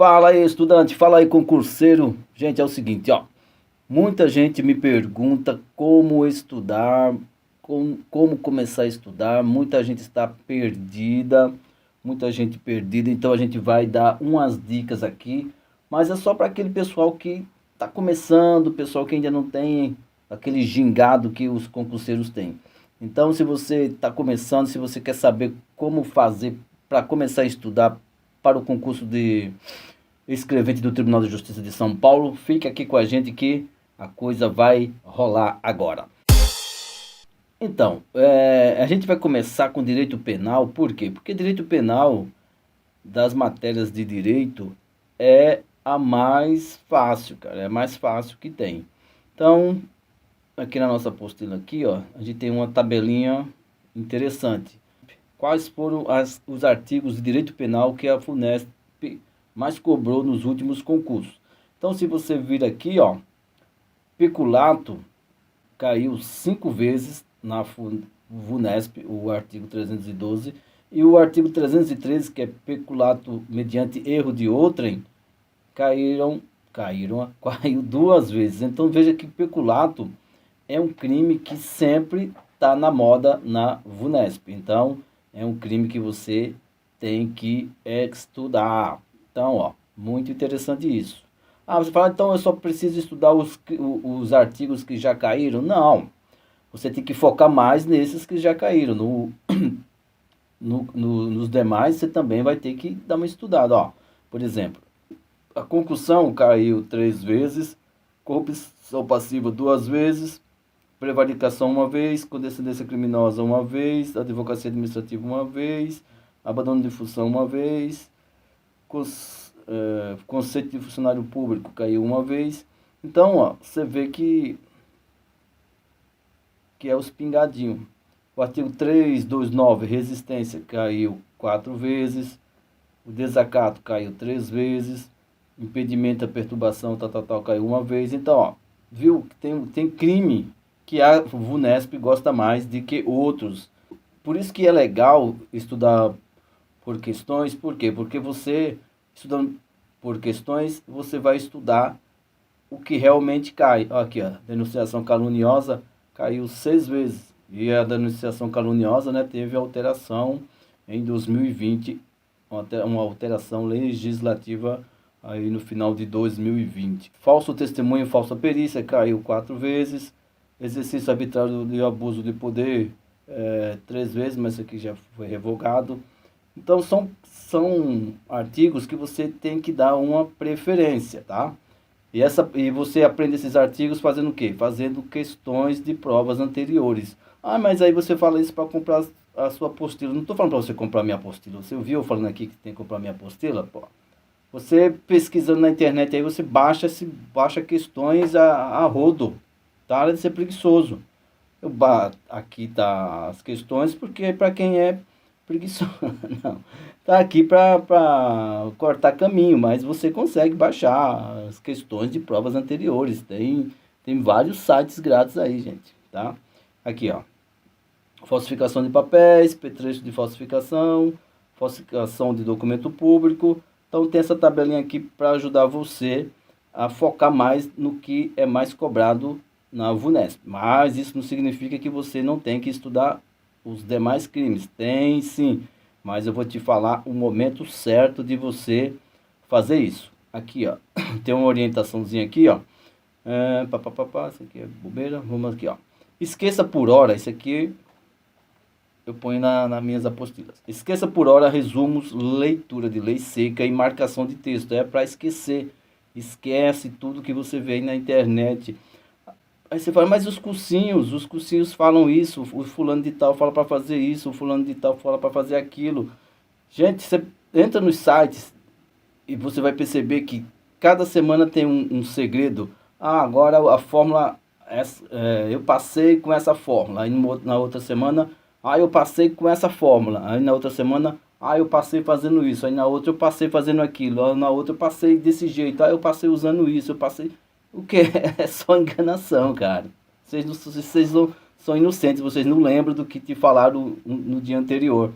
Fala aí, estudante, fala aí, concurseiro. Gente, é o seguinte, ó. Muita gente me pergunta como estudar, como começar a estudar. Muita gente está perdida, muita gente perdida. Então a gente vai dar umas dicas aqui, mas é só para aquele pessoal que está começando, pessoal que ainda não tem aquele gingado que os concurseiros têm. Então, se você está começando, se você quer saber como fazer para começar a estudar para o concurso de escrevente do Tribunal de Justiça de São Paulo, fique aqui com a gente que a coisa vai rolar agora. Então, a gente vai começar com direito penal, por quê? Porque direito penal, das matérias de direito, é a mais fácil, cara, é a mais fácil que tem. Então, aqui na nossa apostila aqui, ó, a gente tem uma tabelinha interessante. Quais foram os artigos de direito penal que a FUNESP mais cobrou nos últimos concursos? Então, se você vir aqui, ó, peculato caiu 5 vezes na FUNESP, o artigo 312, e o artigo 313, que é peculato mediante erro de outrem, caiu 2 vezes. Então veja que peculato é um crime que sempre está na moda na VUNESP. Então é um crime que você tem que estudar. Então, ó, muito interessante isso. Ah, você fala, então eu só preciso estudar os artigos que já caíram? Não, você tem que focar mais nesses que já caíram. Nos demais você também vai ter que dar uma estudada. Ó, por exemplo, a concussão caiu 3 vezes, corrupção passiva 2 vezes, prevaricação 1 vez, condescendência criminosa 1 vez, advocacia administrativa 1 vez, abandono de função 1 vez, conceito de funcionário público caiu 1 vez. Então, ó, você vê que é os pingadinhos. O artigo 329, resistência, caiu 4 vezes. O desacato caiu 3 vezes. Impedimento à perturbação, caiu 1 vez. Então, ó, viu que tem crime que a VUNESP gosta mais do que outros. Por isso que é legal estudar por questões. Por quê? Porque você, estudando por questões, você vai estudar o que realmente cai. Aqui, ó, denunciação caluniosa caiu 6 vezes. E a denunciação caluniosa, né, teve alteração em 2020, uma alteração legislativa aí no final de 2020. Falso testemunho, falsa perícia, caiu 4 vezes. Exercício arbitrário de abuso de poder, 3 vezes, mas isso aqui já foi revogado. Então, são artigos que você tem que dar uma preferência, tá? E você aprende esses artigos fazendo o quê? Fazendo questões de provas anteriores. Ah, mas aí você fala isso para comprar a sua apostila. Não estou falando para você comprar minha apostila. Você ouviu eu falando aqui que tem que comprar minha apostila? Pô. Você pesquisando na internet aí, você baixa questões a rodo. Tá? Hora de ser preguiçoso. Aqui tá as questões porque é para quem é preguiçoso. Não. Tá aqui para cortar caminho, mas você consegue baixar as questões de provas anteriores. Tem vários sites grátis aí, gente, tá? Aqui, ó. Falsificação de papéis, petrecho de falsificação, falsificação de documento público. Então tem essa tabelinha aqui para ajudar você a focar mais no que é mais cobrado na VUNESP. Mas isso não significa que você não tem que estudar os demais crimes. Tem sim, mas eu vou te falar o momento certo de você fazer isso. Aqui, ó, tem uma orientaçãozinha aqui, ó. Isso aqui é bobeira. Vamos aqui, ó. Esqueça por hora, isso aqui eu ponho nas minhas apostilas. Esqueça por hora resumos, leitura de lei seca e marcação de texto. É para esquecer. Esquece tudo que você vê aí na internet. Aí você fala, mas os cursinhos falam isso, o fulano de tal fala para fazer isso, o fulano de tal fala para fazer aquilo. Gente, você entra nos sites e você vai perceber que cada semana tem um segredo. Ah, agora a fórmula, eu passei com essa fórmula. Aí na outra semana, eu passei com essa fórmula. Aí na outra semana, eu passei fazendo isso. Aí na outra eu passei fazendo aquilo. Aí na outra eu passei desse jeito. Aí eu passei usando isso, eu passei... O que? É só enganação, cara. Vocês não são inocentes, vocês não lembram do que te falaram no dia anterior.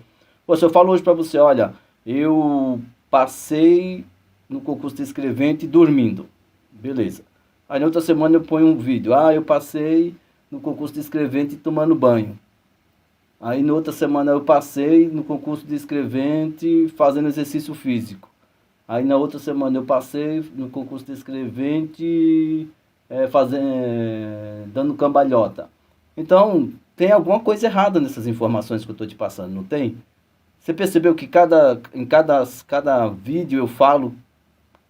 Pô, se eu falo hoje pra você, olha, eu passei no concurso de escrevente dormindo. Beleza. Aí na outra semana eu ponho um vídeo. Eu passei no concurso de escrevente tomando banho. Aí na outra semana eu passei no concurso de escrevente fazendo exercício físico. Aí na outra semana eu passei no concurso de escrevente dando cambalhota. Então, tem alguma coisa errada nessas informações que eu estou te passando, não tem? Você percebeu que em cada vídeo eu falo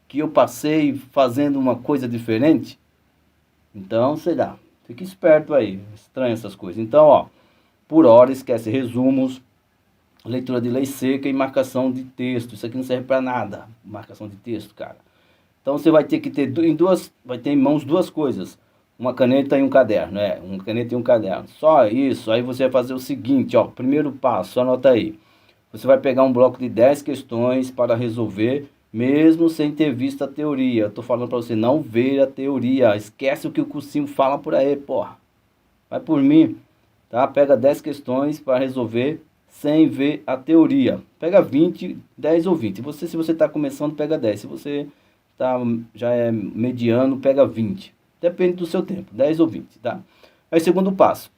que eu passei fazendo uma coisa diferente? Então, sei lá, fique esperto aí, estranho essas coisas. Então, ó, por hora esquece resumos, leitura de lei seca e marcação de texto. Isso aqui não serve para nada, marcação de texto, cara. Então você vai ter que ter vai ter em mãos duas coisas. Uma caneta e um caderno, uma caneta e um caderno. Só isso, aí você vai fazer o seguinte, ó, primeiro passo, anota aí. Você vai pegar um bloco de 10 questões para resolver, mesmo sem ter visto a teoria. Eu tô falando para você não ver a teoria. Esquece o que o cursinho fala por aí, porra. Vai por mim, tá? Pega 10 questões para resolver sem ver a teoria. Pega 20, 10 ou 20. Se você está começando, pega 10. Se você já é mediano, pega 20. Depende do seu tempo, 10 ou 20, tá? Aí, segundo passo.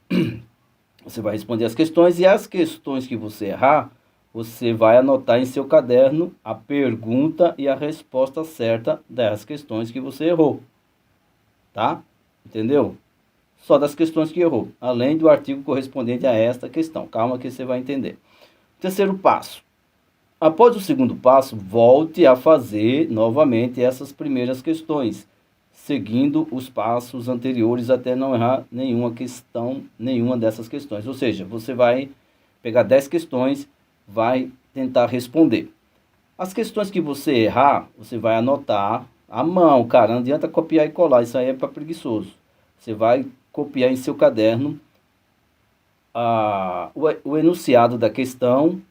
Você vai responder as questões e as questões que você errar, você vai anotar em seu caderno a pergunta e a resposta certa das questões que você errou. Tá? Entendeu? Só das questões que errou, além do artigo correspondente a esta questão. Calma que você vai entender. Terceiro passo. Após o segundo passo, volte a fazer novamente essas primeiras questões, seguindo os passos anteriores até não errar nenhuma dessas questões. Ou seja, você vai pegar 10 questões, vai tentar responder. As questões que você errar, você vai anotar à mão, cara, não adianta copiar e colar, isso aí é para preguiçoso. Você vai copiar em seu caderno o enunciado da questão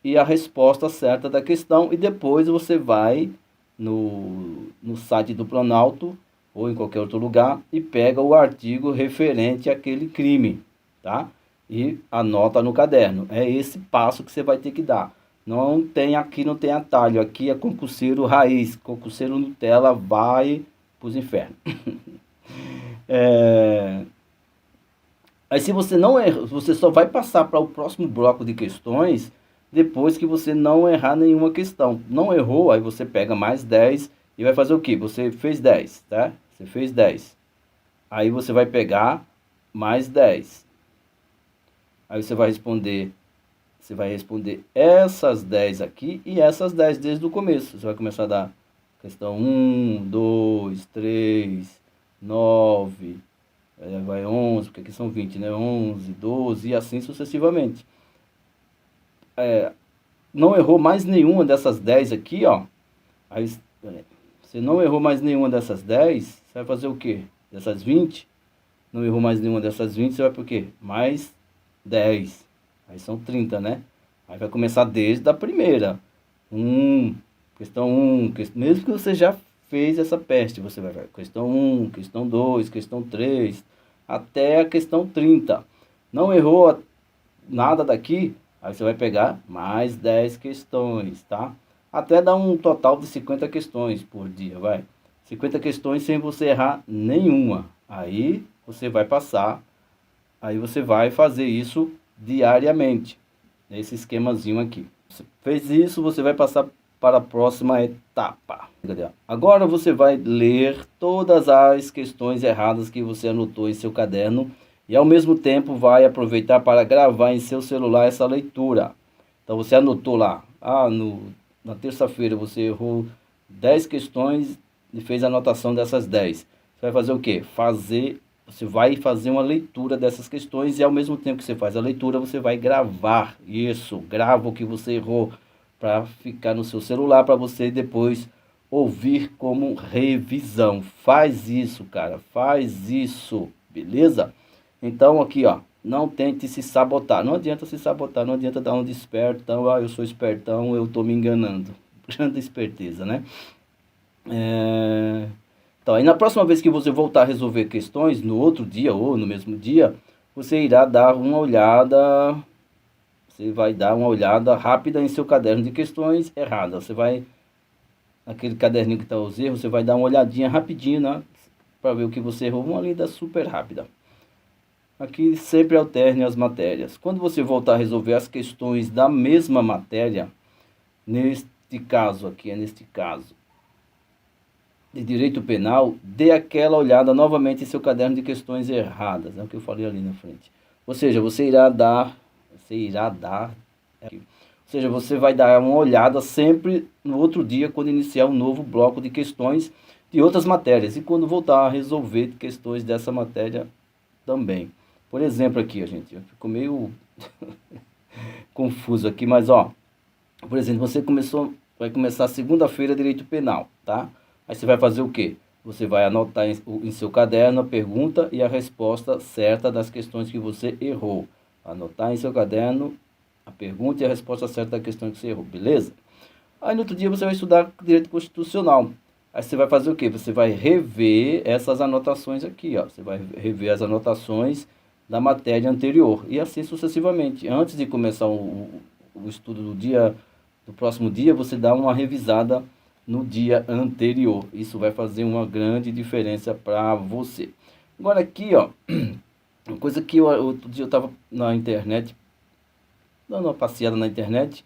e a resposta certa da questão, e depois você vai no site do Planalto ou em qualquer outro lugar e pega o artigo referente àquele crime, tá? E anota no caderno. É esse passo que você vai ter que dar. Aqui não tem atalho, aqui é concurseiro raiz, concurseiro Nutella vai pros infernos. Aí se você não erra, você só vai passar para o próximo bloco de questões depois que você não errar nenhuma questão. Não errou, aí você pega mais 10 e vai fazer o quê? Você fez 10, tá? Você fez 10. Aí você vai pegar mais 10. Aí você vai responder essas 10 aqui e essas 10 desde o começo. Você vai começar a dar questão 1, 2, 3, 9, vai 11, porque aqui são 20, né? 11, 12 e assim sucessivamente. Não errou mais nenhuma dessas 10 aqui, ó. Aí, você não errou mais nenhuma dessas 10, você vai fazer o quê? Dessas 20, não errou mais nenhuma dessas 20, você vai por quê? Mais 10. Aí são 30, né? Aí vai começar desde a primeira. Questão 1, mesmo que você já fez essa peste, você vai questão 1, questão 2, questão 3, até a questão 30. Não errou nada daqui, aí você vai pegar mais 10 questões, tá? Até dar um total de 50 questões por dia, vai. 50 questões sem você errar nenhuma. Aí você vai passar, aí você vai fazer isso diariamente. Esse esquemazinho aqui. Você fez isso, você vai passar para a próxima etapa. Agora você vai ler todas as questões erradas que você anotou em seu caderno e ao mesmo tempo vai aproveitar para gravar em seu celular essa leitura. Então você anotou lá, na terça-feira você errou 10 questões e fez a anotação dessas 10. Você vai fazer o quê? Você vai fazer uma leitura dessas questões e ao mesmo tempo que você faz a leitura, você vai gravar isso. Grava o que você errou para ficar no seu celular, para você depois ouvir como revisão. Faz isso, cara. Faz isso, beleza? Então aqui, ó, não tente se sabotar. Não adianta se sabotar, não adianta dar um de espertão. Eu sou espertão, eu tô me enganando. Grande esperteza, né? Então, aí na próxima vez que você voltar a resolver questões, no outro dia ou no mesmo dia, você irá dar uma olhada, você vai dar uma olhada rápida em seu caderno de questões erradas. Você vai naquele caderninho que está os erros, você vai dar uma olhadinha rapidinho, né? Para ver o que você errou, uma lida super rápida. Aqui sempre alterne as matérias. Quando você voltar a resolver as questões da mesma matéria, neste caso aqui, neste caso de direito penal, dê aquela olhada novamente em seu caderno de questões erradas, é o que eu falei ali na frente. Ou seja, você vai dar uma olhada sempre no outro dia quando iniciar um novo bloco de questões de outras matérias e quando voltar a resolver questões dessa matéria também. Por exemplo aqui, gente, ficou meio confuso aqui, mas ó, por exemplo, vai começar segunda-feira direito penal, tá? Aí você vai fazer o quê? Você vai anotar em seu caderno a pergunta e a resposta certa das questões que você errou. Anotar em seu caderno a pergunta e a resposta certa da questão que você errou, beleza? Aí no outro dia você vai estudar direito constitucional. Aí você vai fazer o quê? Você vai rever essas anotações aqui, ó. Você vai rever as anotações da matéria anterior e assim sucessivamente. Antes de começar o estudo do próximo dia, você dá uma revisada no dia anterior. Isso vai fazer uma grande diferença para você. Agora aqui, ó, uma coisa que outro dia eu estava na internet, dando uma passeada na internet,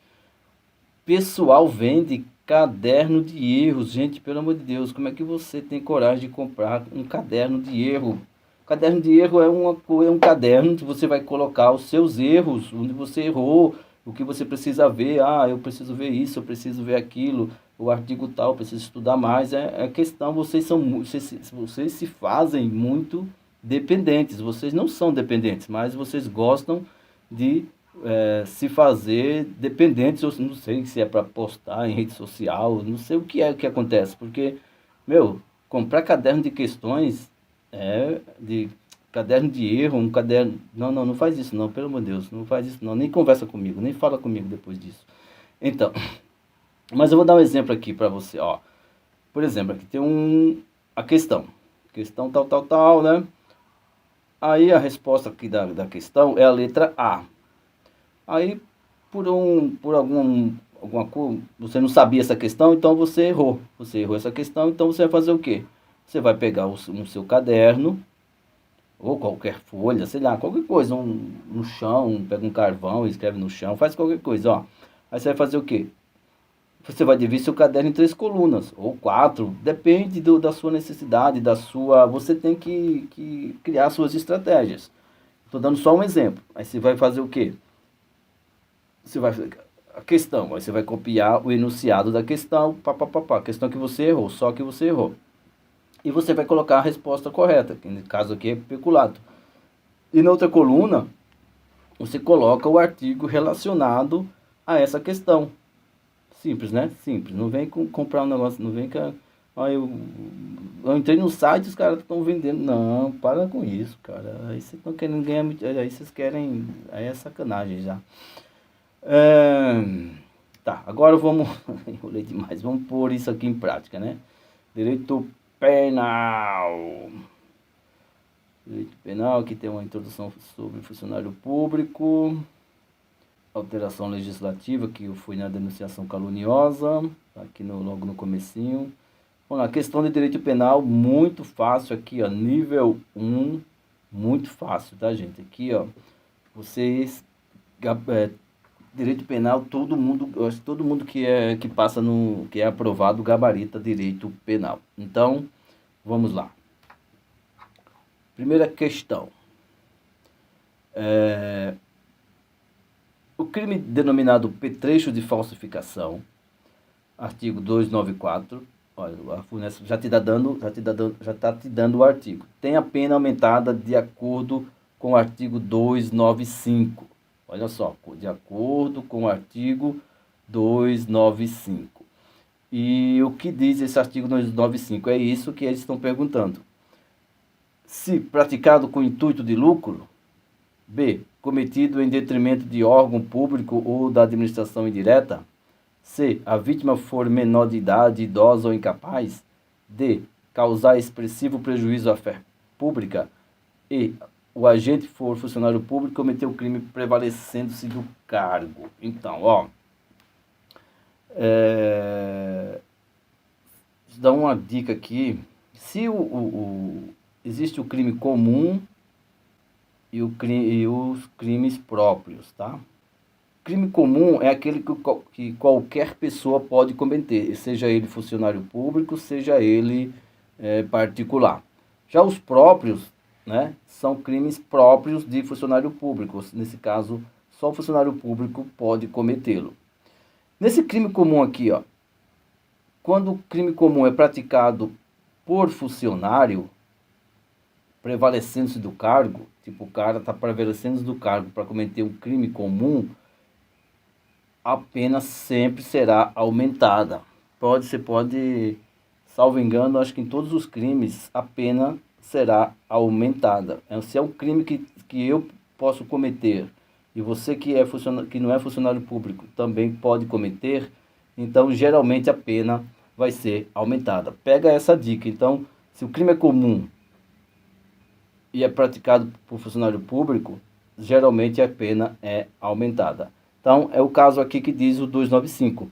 pessoal vende caderno de erros. Gente, pelo amor de Deus, como é que você tem coragem de comprar um caderno de erro? Caderno de erro é um caderno que você vai colocar os seus erros, onde você errou, o que você precisa ver. Ah, eu preciso ver isso, eu preciso ver aquilo, o artigo tal, eu preciso estudar mais. É questão, vocês se fazem muito dependentes. Vocês não são dependentes, mas vocês gostam de se fazer dependentes. Eu não sei se é para postar em rede social, não sei o que é que acontece, porque, meu, comprar caderno de questões de caderno de erro, um caderno. Não faz isso não, pelo amor de Deus, não faz isso não, nem conversa comigo, nem fala comigo depois disso. Então, mas eu vou dar um exemplo aqui para você, ó. Por exemplo, aqui tem a questão tal, né? Aí a resposta aqui da questão é a letra A. Aí, alguma coisa, você não sabia essa questão, então você errou. Você errou essa questão, então você vai fazer o quê? Você vai pegar o seu caderno, ou qualquer folha, sei lá, qualquer coisa, no chão, pega um carvão e escreve no chão, faz qualquer coisa, ó. Aí você vai fazer o quê? Você vai dividir seu caderno em 3 colunas, ou 4, depende da sua necessidade, você tem que criar suas estratégias. Estou dando só um exemplo. Aí você vai fazer o quê? A questão, aí você vai copiar o enunciado da questão, a questão que você errou, só que você errou. E você vai colocar a resposta correta, que no caso aqui é peculato. E na outra coluna, você coloca o artigo relacionado a essa questão. Simples, né? Simples. Não vem comprar um negócio, não vem com... eu entrei no site, os caras estão vendendo. Não, para com isso, cara. Aí vocês estão querendo ganhar, aí vocês querem, aí é sacanagem já. Tá, agora vamos, enrolei demais, vamos pôr isso aqui em prática, né? Direito penal. Direito penal, aqui tem uma introdução sobre funcionário público. Alteração legislativa, que eu fui na denunciação caluniosa, aqui logo no comecinho. Vamos lá, questão de direito penal, muito fácil aqui, ó, nível 1, muito fácil, tá, gente? Aqui, ó, vocês... direito penal, todo mundo que passa que é aprovado gabarita direito penal. Então, vamos lá. Primeira questão. O crime denominado petrecho de falsificação, artigo 294, olha, a FUNESP já está te dando o artigo. Tem a pena aumentada de acordo com o artigo 295. Olha só, de acordo com o artigo 295. E o que diz esse artigo 295? É isso que eles estão perguntando. Se praticado com intuito de lucro, B, cometido em detrimento de órgão público ou da administração indireta, C, a vítima for menor de idade, idosa ou incapaz, D, causar expressivo prejuízo à fé pública, E, o agente for funcionário público, cometeu o crime prevalecendo-se do cargo. Então, ó, dar uma dica aqui. Se existe o crime comum e os crimes próprios, tá? Crime comum é aquele que qualquer pessoa pode cometer, seja ele funcionário público, seja ele particular. Já os próprios, né, são crimes próprios de funcionário público. Nesse caso, só o funcionário público pode cometê-lo. Nesse crime comum aqui, ó, quando o crime comum é praticado por funcionário, prevalecendo-se do cargo, tipo o cara está prevalecendo do cargo para cometer um crime comum, a pena sempre será aumentada. Salvo engano, acho que em todos os crimes a pena será aumentada. Se é um crime que eu posso cometer e você que não é funcionário público também pode cometer, então geralmente a pena vai ser aumentada. Pega essa dica. Então, se o crime é comum e é praticado por funcionário público, geralmente a pena é aumentada. Então, é o caso aqui que diz o 295.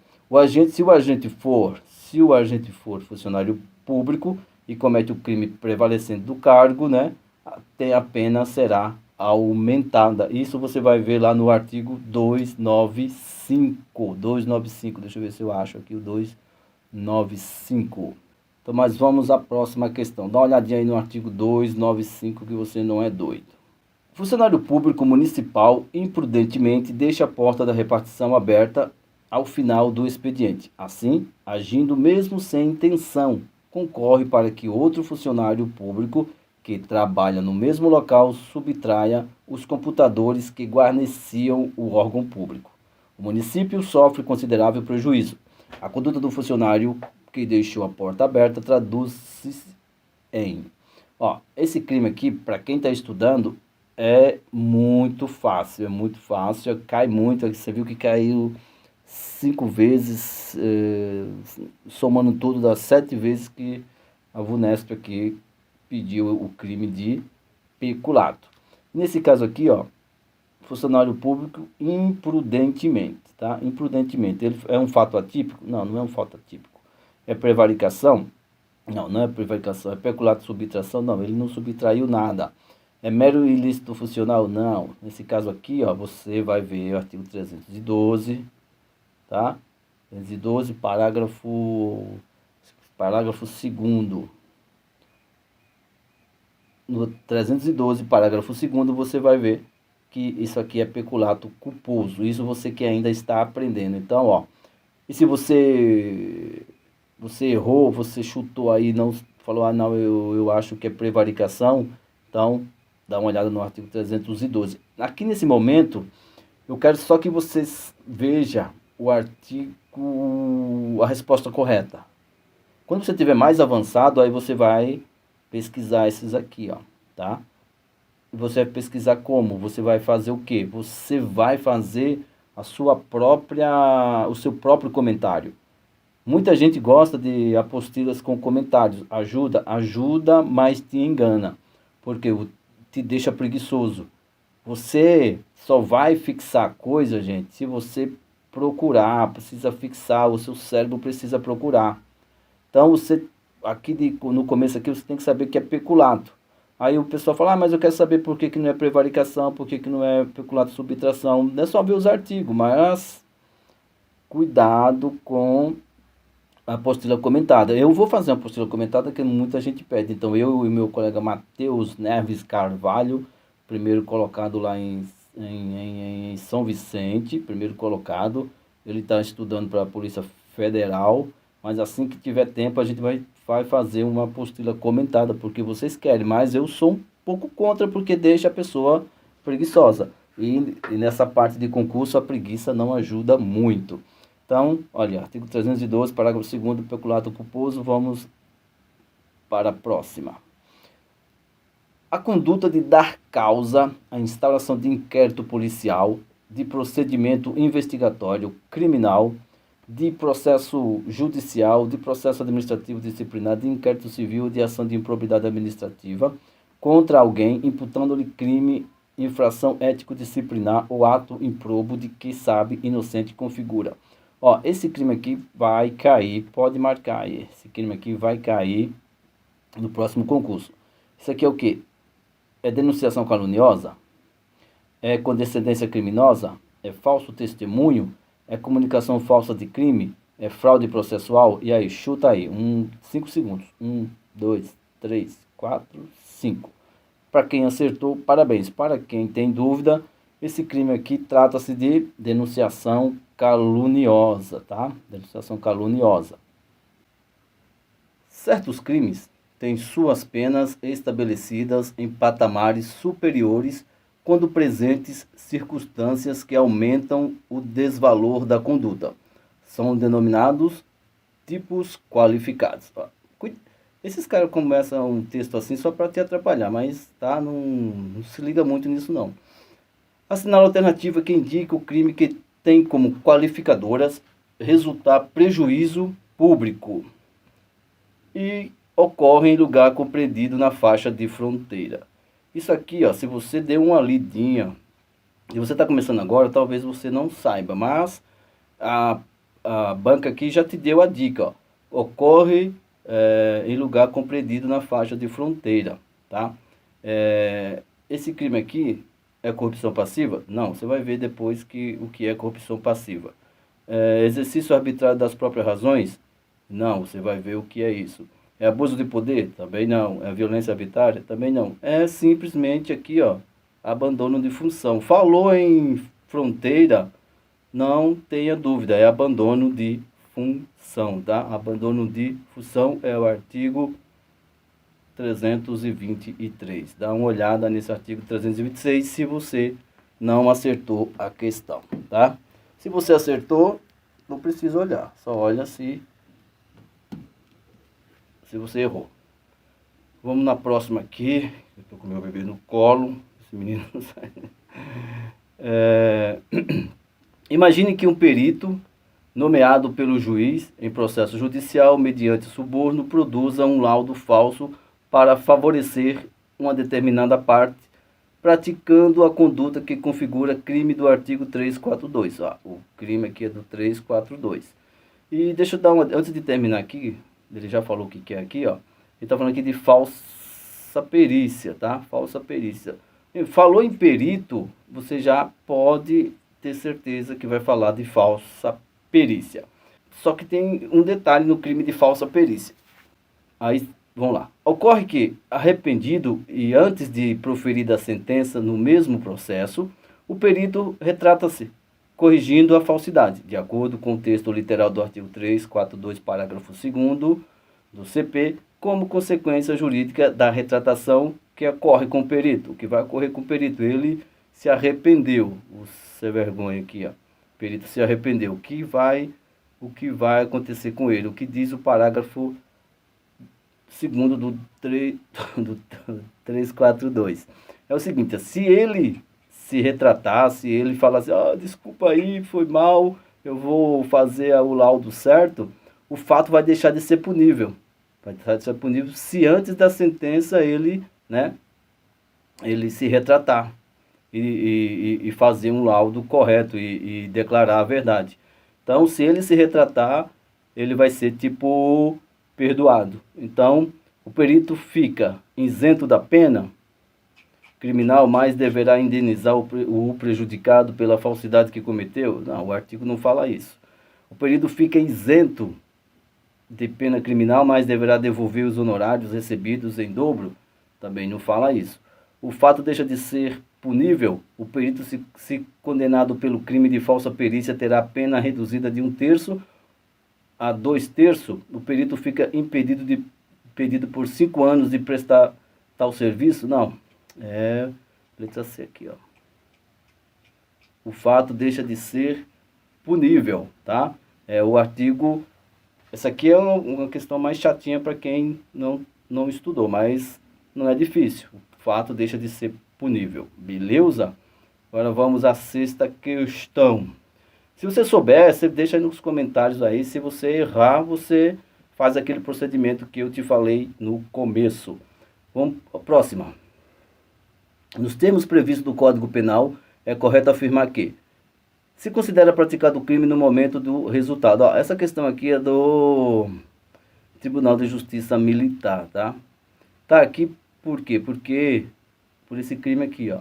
Se o agente for funcionário público e comete o crime prevalecendo do cargo, né, a pena será aumentada. Isso você vai ver lá no artigo 295. 295, deixa eu ver se eu acho aqui o 295. Então, mas vamos à próxima questão. Dá uma olhadinha aí no artigo 295 que você não é doido. Funcionário público municipal imprudentemente deixa a porta da repartição aberta ao final do expediente. Assim, agindo mesmo sem intenção, concorre para que outro funcionário público que trabalha no mesmo local subtraia os computadores que guarneciam o órgão público. O município sofre considerável prejuízo. A conduta do funcionário que deixou a porta aberta traduz-se em... esse crime aqui, para quem está estudando, é muito fácil, cai muito. Você viu que caiu 5 vezes, somando tudo, dá 7 vezes que a VUNESP aqui pediu o crime de peculato. Nesse caso aqui, funcionário público imprudentemente, tá? Imprudentemente. Ele é um fato atípico? Não, não é um fato atípico. É prevaricação? Não, não é prevaricação. É peculato de subtração? Não, ele não subtraiu nada. É mero ilícito funcional? Não. Nesse caso aqui, você vai ver o artigo 312, tá? 312, parágrafo 2º. No 312, parágrafo 2º, você vai ver que isso aqui é peculato culposo. Isso você que ainda está aprendendo. Então, e se você errou, você chutou aí, não falou, não, eu acho que é prevaricação, então dá uma olhada no artigo 312. Aqui nesse momento, eu quero só que vocês vejam a resposta correta. Quando você estiver mais avançado, aí você vai pesquisar esses aqui, tá? Você vai pesquisar como? Você vai fazer o quê? Você vai fazer o seu próprio comentário. Muita gente gosta de apostilas com comentários. Ajuda, mas te engana. Porque te deixa preguiçoso. Você só vai fixar coisa, gente, se você procurar, precisa fixar, o seu cérebro precisa procurar. Então, no começo aqui, você tem que saber que é peculato. Aí o pessoal fala, mas eu quero saber por que não é prevaricação, por que não é peculato de subtração. Não é só ver os artigos, mas cuidado com a apostila comentada. Eu vou fazer uma apostila comentada que muita gente pede. Então, eu e meu colega Matheus Neves Carvalho, primeiro colocado lá em São Vicente, primeiro colocado, ele está estudando para a Polícia Federal, mas assim que tiver tempo a gente vai fazer uma apostila comentada, porque vocês querem, mas eu sou um pouco contra, porque deixa a pessoa preguiçosa. E nessa parte de concurso a preguiça não ajuda muito. Então, olha, artigo 312, parágrafo 2º, peculato culposo, vamos para a próxima. A conduta de dar causa à instauração de inquérito policial, de procedimento investigatório criminal, de processo judicial, de processo administrativo disciplinar, de inquérito civil, de ação de improbidade administrativa contra alguém, imputando-lhe crime, infração ético-disciplinar ou ato improbo de que sabe inocente configura. Ó, esse crime aqui vai cair, pode marcar aí. Esse crime aqui vai cair no próximo concurso. Isso aqui é o quê? É denunciação caluniosa? É condescendência criminosa? É falso testemunho? É comunicação falsa de crime? É fraude processual? E aí, chuta aí. 5 segundos. 1, 2, 3, 4, 5. Para quem acertou, parabéns. Para quem tem dúvida, esse crime aqui trata-se de denunciação caluniosa, tá? Denunciação caluniosa. Certos crimes têm suas penas estabelecidas em patamares superiores quando presentes circunstâncias que aumentam o desvalor da conduta. São denominados tipos qualificados. Esses caras começam um texto assim só para te atrapalhar, mas tá, não se liga muito nisso não. Assinala a alternativa que indica o crime que tem como qualificadoras resultar prejuízo público e ocorre em lugar compreendido na faixa de fronteira. Isso aqui, ó, se você deu uma lidinha, e você está começando agora, talvez você não saiba, mas a banca aqui já te deu a dica, ó. Ocorre em lugar compreendido na faixa de fronteira, tá? Esse crime aqui é corrupção passiva? Não, você vai ver depois o que é corrupção passiva. Exercício arbitrário das próprias razões? Não, você vai ver o que é isso. É abuso de poder? Também não. É violência arbitrária? Também não. É simplesmente aqui, ó, abandono de função. Falou em fronteira, não tenha dúvida, é abandono de função, tá? Abandono de função é o artigo 323. Dá uma olhada nesse artigo 326 se você não acertou a questão, tá? Se você acertou, não precisa olhar, só olha se você errou. Vamos na próxima aqui. Eu tô com meu bebê no colo. Esse menino não sai. Imagine que um perito nomeado pelo juiz em processo judicial mediante suborno produza um laudo falso para favorecer uma determinada parte, praticando a conduta que configura crime do artigo 342. Ó, o crime aqui é do 342. E deixa eu dar uma... Antes de terminar aqui, ele já falou o que é aqui, ó. Ele está falando aqui de falsa perícia, tá? Falsa perícia. Falou em perito, você já pode ter certeza que vai falar de falsa perícia. Só que tem um detalhe no crime de falsa perícia. Aí, vamos lá. Ocorre que, arrependido e antes de proferir a sentença no mesmo processo, o perito retrata-se, corrigindo a falsidade, de acordo com o texto literal do artigo 342, parágrafo 2º do CP, como consequência jurídica da retratação que ocorre com o perito. O que vai ocorrer com o perito? Ele se arrependeu. O sem vergonha aqui, ó. O perito se arrependeu. O que vai acontecer com ele? O que diz o parágrafo 2º do 342? É o seguinte, se ele se retratar, se ele falar assim, desculpa aí, foi mal, eu vou fazer o laudo certo, o fato vai deixar de ser punível. Vai deixar de ser punível se antes da sentença ele se retratar e fazer um laudo correto e declarar a verdade. Então, se ele se retratar, ele vai ser tipo perdoado. Então, o perito fica isento da pena criminal, mas deverá indenizar o prejudicado pela falsidade que cometeu? Não, o artigo não fala isso. O perito fica isento de pena criminal, mas deverá devolver os honorários recebidos em dobro? Também não fala isso. O fato deixa de ser punível? O perito, se condenado pelo crime de falsa perícia, terá a pena reduzida de 1/3 a 2/3. O perito fica impedido por 5 anos de prestar tal serviço? Não. Letra C aqui, ó. O fato deixa de ser punível, tá? O artigo... Essa aqui é uma questão mais chatinha para quem não estudou, mas não é difícil. O fato deixa de ser punível, beleza? Agora vamos à 6ª questão. Se você souber, você deixa aí nos comentários aí. Se você errar, você faz aquele procedimento que eu te falei no começo. Vamos à próxima. Nos termos previstos do Código Penal, é correto afirmar que Se considera praticado o crime no momento do resultado. Ó, essa questão aqui é do Tribunal de Justiça Militar, tá? Tá aqui por quê? Porque por esse crime aqui, ó.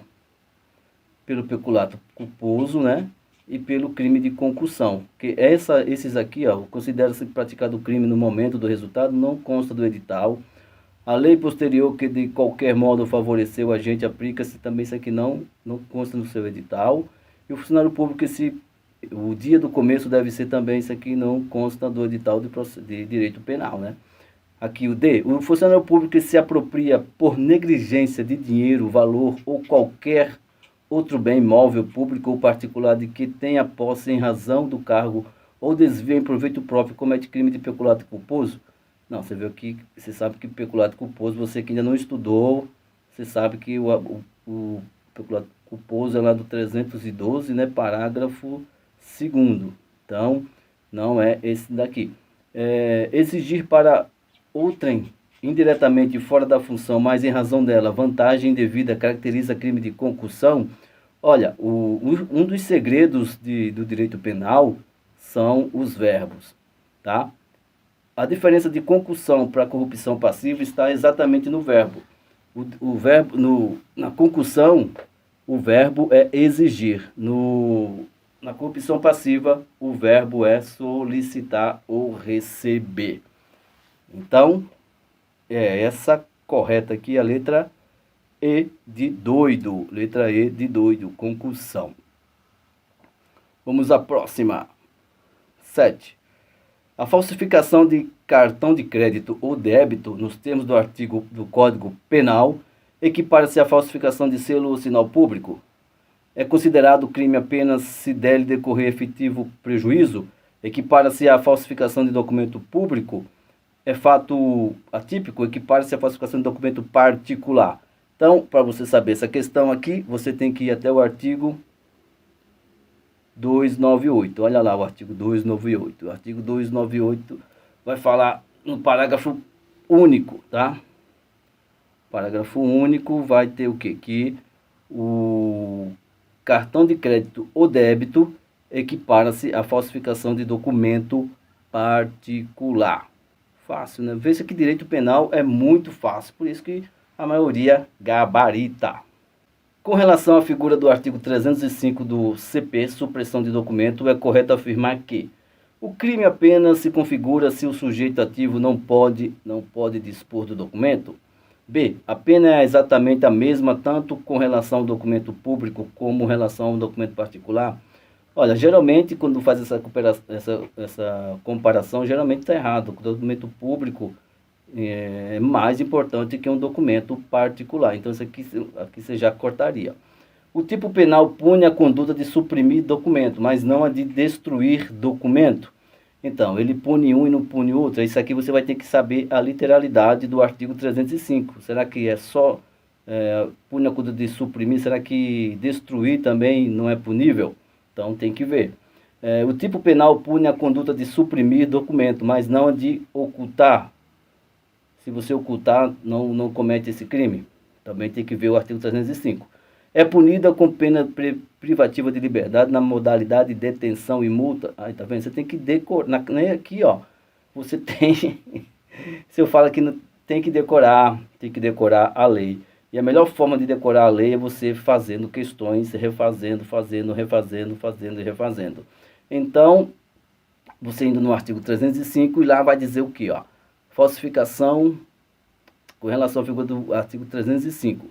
Pelo peculato culposo, né? E pelo crime de concussão. Que esses aqui, ó, considera-se praticado o crime no momento do resultado, não consta do edital. A lei posterior que de qualquer modo favoreceu a gente aplica-se também, isso aqui não consta no seu edital. E o funcionário público, o dia do começo deve ser também, isso aqui não consta do edital de direito penal, né? Aqui o D, o funcionário público que se apropria por negligência de dinheiro, valor ou qualquer outro bem móvel, público ou particular de que tenha posse em razão do cargo ou desvio em proveito próprio, comete crime de peculato culposo. Não, você viu aqui, você sabe que peculato culposo, você que ainda não estudou, você sabe que o peculato culposo é lá do 312, né, parágrafo 2º. Então, não é esse daqui. Exigir para outrem, indiretamente fora da função, mas em razão dela, vantagem indevida caracteriza crime de concussão. Olha, um dos segredos do direito penal são os verbos, tá? A diferença de concussão para corrupção passiva está exatamente no verbo. O verbo na concussão, o verbo é exigir. Na corrupção passiva, o verbo é solicitar ou receber. Então, é essa correta aqui, a letra E de doido. Letra E de doido, concussão. Vamos à próxima. 7. A falsificação de cartão de crédito ou débito, nos termos do artigo do Código Penal, equipara-se à falsificação de selo ou sinal público. É considerado crime apenas se dele decorrer efetivo prejuízo. Equipara-se à falsificação de documento público. É fato atípico, equipara-se à falsificação de documento particular. Então, para você saber essa questão aqui, você tem que ir até o artigo 298. Olha lá o artigo 298. O artigo 298 vai falar no parágrafo único, tá? Parágrafo único vai ter o quê? Que o cartão de crédito ou débito equipara-se à falsificação de documento particular. Fácil, né? Veja que direito penal é muito fácil, por isso que a maioria gabarita. Com relação à figura do artigo 305 do CP, supressão de documento, é correto afirmar que o crime apenas se configura se o sujeito ativo não pode dispor do documento. B. A pena é exatamente a mesma tanto com relação ao documento público como com relação ao documento particular. Olha, geralmente quando faz essa comparação, geralmente está errado. O documento público é mais importante que um documento particular. Então, isso aqui você já cortaria. O tipo penal pune a conduta de suprimir documento, mas não a de destruir documento. Então, ele pune um e não pune outro. Isso aqui você vai ter que saber a literalidade do artigo 305. Será que é só pune a conduta de suprimir? Será que destruir também não é punível? Então, tem que ver. O tipo penal pune a conduta de suprimir documento, mas não a de ocultar. Se você ocultar, não comete esse crime. Também tem que ver o artigo 305. É punida com pena privativa de liberdade na modalidade de detenção e multa. Aí, tá vendo? Você tem que decorar. Aqui, ó. Você tem... Se eu falo aqui, tem que decorar a lei. E a melhor forma de decorar a lei é você fazendo questões, refazendo, refazendo e refazendo. Então, você indo no artigo 305 e lá vai dizer o que, ó? Falsificação, com relação à figura do artigo 305.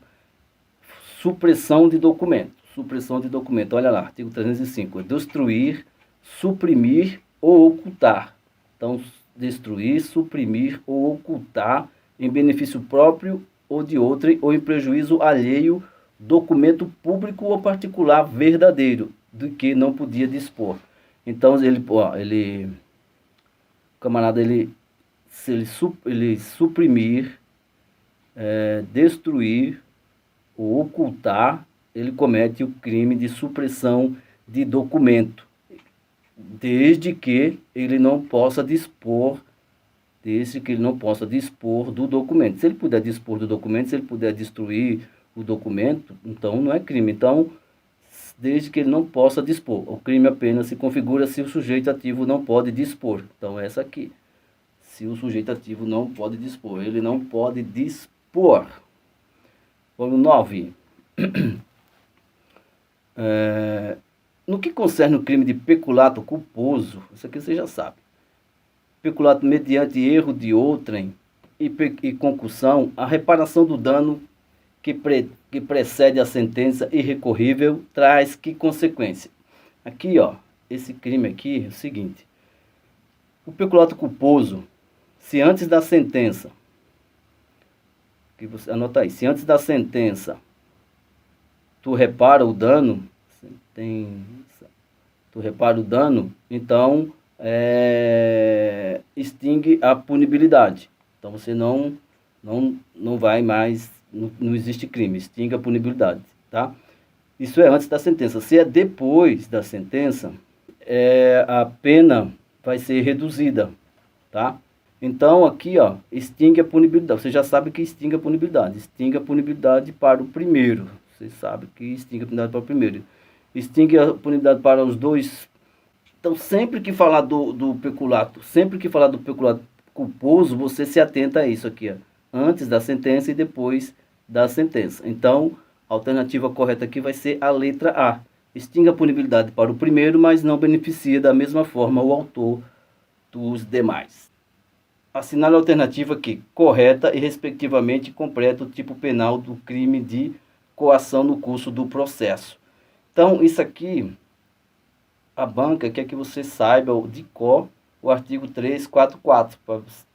Supressão de documento. Supressão de documento. Olha lá, artigo 305. Destruir, suprimir ou ocultar. Então, destruir, suprimir ou ocultar em benefício próprio ou de outrem ou em prejuízo alheio documento público ou particular verdadeiro do que não podia dispor. Então, o camarada, se ele suprimir, destruir ou ocultar, ele comete o crime de supressão de documento, desde que ele não possa dispor do documento. Se ele puder dispor do documento, se ele puder destruir o documento, então não é crime. Então, desde que ele não possa dispor. O crime apenas se configura se o sujeito ativo não pode dispor. Então, essa aqui. Se o sujeito ativo não pode dispor. Ele não pode dispor. Vamos 9. No que concerne o crime de peculato culposo, isso aqui você já sabe. Peculato mediante erro de outrem e concussão, a reparação do dano que precede a sentença irrecorrível traz que consequência? Aqui, ó, esse crime aqui é o seguinte. O peculato culposo, se antes da sentença, que você anota aí, se antes da sentença tu repara o dano, então extingue a punibilidade. Então você não vai mais, não existe crime, extingue a punibilidade, tá? Isso é antes da sentença. Se é depois da sentença, a pena vai ser reduzida, tá? Então aqui, ó, extingue a punibilidade. Você já sabe que extingue a punibilidade. Extingue a punibilidade para o primeiro. Você sabe que extingue a punibilidade para o primeiro. Extingue a punibilidade para os dois. Então, sempre que falar do peculato, culposo, você se atenta a isso aqui, ó, antes da sentença e depois da sentença. Então, a alternativa correta aqui vai ser a letra A. Extingue a punibilidade para o primeiro, mas não beneficia da mesma forma o autor dos demais. Assinale a alternativa aqui, correta e respectivamente completa o tipo penal do crime de coação no curso do processo. Então, isso aqui, a banca quer que você saiba de cor o artigo 344,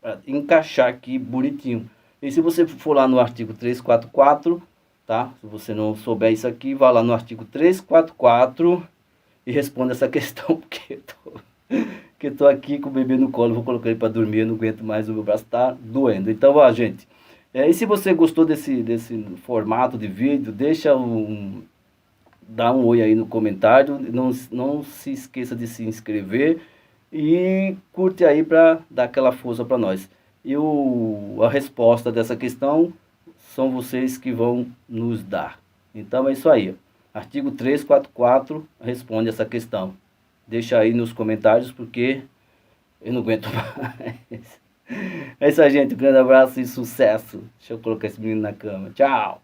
para encaixar aqui bonitinho. E se você for lá no artigo 344, tá? Se você não souber isso aqui, vá lá no artigo 344 e responda essa questão, porque eu tô aqui com o bebê no colo, vou colocar ele para dormir, eu não aguento mais, o meu braço tá doendo. Então, ó, gente, e se você gostou desse formato de vídeo, dá um oi aí no comentário, não se esqueça de se inscrever e curte aí para dar aquela força para nós. E a resposta dessa questão são vocês que vão nos dar. Então é isso aí. Artigo 344 responde essa questão. Deixa aí nos comentários porque eu não aguento mais. É isso aí, gente. Um grande abraço e sucesso. Deixa eu colocar esse menino na cama. Tchau.